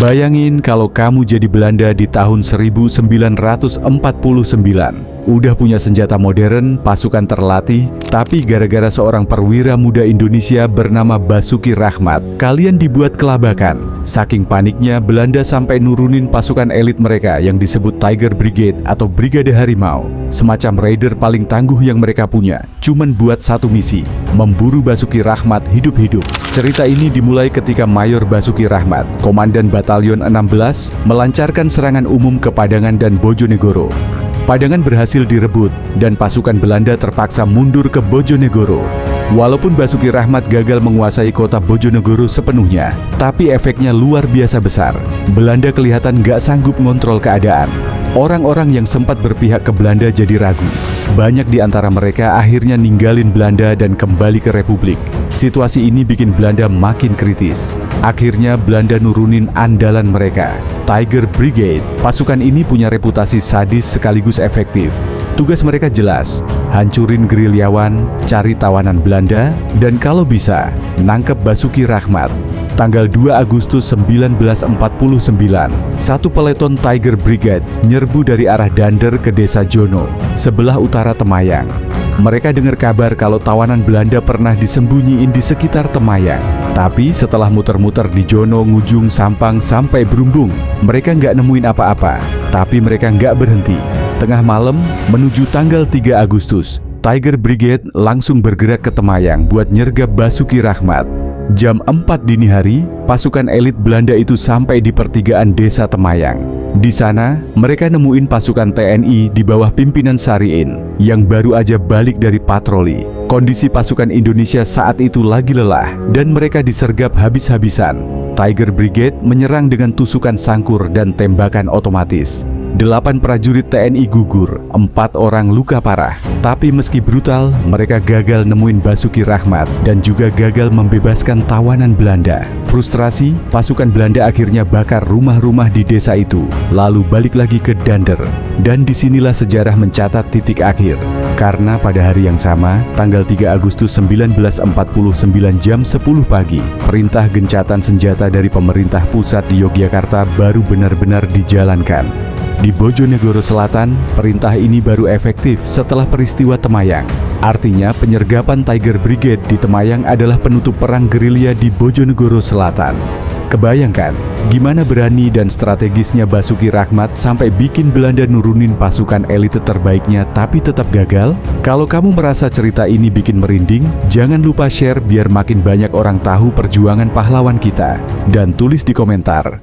Bayangin kalau kamu jadi Belanda di tahun 1949. Udah punya senjata modern, pasukan terlatih, tapi gara-gara seorang perwira muda Indonesia bernama Basuki Rahmat, kalian dibuat kelabakan. Saking paniknya, Belanda sampai nurunin pasukan elit mereka yang disebut Tiger Brigade atau Brigade Harimau. Semacam raider paling tangguh yang mereka punya, cuman buat satu misi, memburu Basuki Rahmat hidup-hidup. Cerita ini dimulai ketika Mayor Basuki Rahmat, Komandan Batalion 16, melancarkan serangan umum ke Padangan dan Bojonegoro. Padangan berhasil direbut dan pasukan Belanda terpaksa mundur ke Bojonegoro. Walaupun Basuki Rahmat gagal menguasai kota Bojonegoro sepenuhnya, tapi efeknya luar biasa besar. Belanda kelihatan gak sanggup ngontrol keadaan. Orang-orang yang sempat berpihak ke Belanda jadi ragu. Banyak di antara mereka akhirnya ninggalin Belanda dan kembali ke Republik. Situasi ini bikin Belanda makin kritis. Akhirnya Belanda nurunin andalan mereka, Tiger Brigade. Pasukan ini punya reputasi sadis sekaligus efektif. Tugas mereka jelas, hancurin gerilyawan, cari tawanan Belanda, dan kalau bisa, nangkep Basuki Rahmat. Tanggal 2 Agustus 1949, satu peleton Tiger Brigade nyerbu dari arah Dander ke desa Jono, sebelah utara Temayang. Mereka dengar kabar kalau tawanan Belanda pernah disembunyiin di sekitar Temayang. Tapi setelah muter-muter di Jono, Ngujung, Sampang, sampai Brumbung, mereka nggak nemuin apa-apa. Tapi mereka nggak berhenti. Tengah malam, menuju tanggal 3 Agustus, Tiger Brigade langsung bergerak ke Temayang buat nyergap Basuki Rahmat. Jam 4 dini hari, pasukan elit Belanda itu sampai di pertigaan desa Temayang. Di sana, mereka nemuin pasukan TNI di bawah pimpinan Sariin yang baru aja balik dari patroli. Kondisi pasukan Indonesia saat itu lagi lelah dan mereka disergap habis-habisan. Tiger Brigade menyerang dengan tusukan sangkur dan tembakan otomatis. 8 prajurit TNI gugur, 4 orang luka parah. Tapi meski brutal, mereka gagal nemuin Basuki Rahmat dan juga gagal membebaskan tawanan Belanda. Frustrasi, pasukan Belanda akhirnya bakar rumah-rumah di desa itu, lalu balik lagi ke Dander. Dan disinilah sejarah mencatat titik akhir. Karena pada hari yang sama, tanggal 3 Agustus 1949 jam 10 pagi, perintah gencatan senjata dari pemerintah pusat di Yogyakarta baru benar-benar dijalankan. Di Bojonegoro Selatan, perintah ini baru efektif setelah peristiwa Temayang. Artinya, penyergapan Tiger Brigade di Temayang adalah penutup perang gerilya di Bojonegoro Selatan. Kebayangkan, gimana berani dan strategisnya Basuki Rahmat sampai bikin Belanda nurunin pasukan elite terbaiknya tapi tetap gagal? Kalau kamu merasa cerita ini bikin merinding, jangan lupa share biar makin banyak orang tahu perjuangan pahlawan kita. Dan tulis di komentar,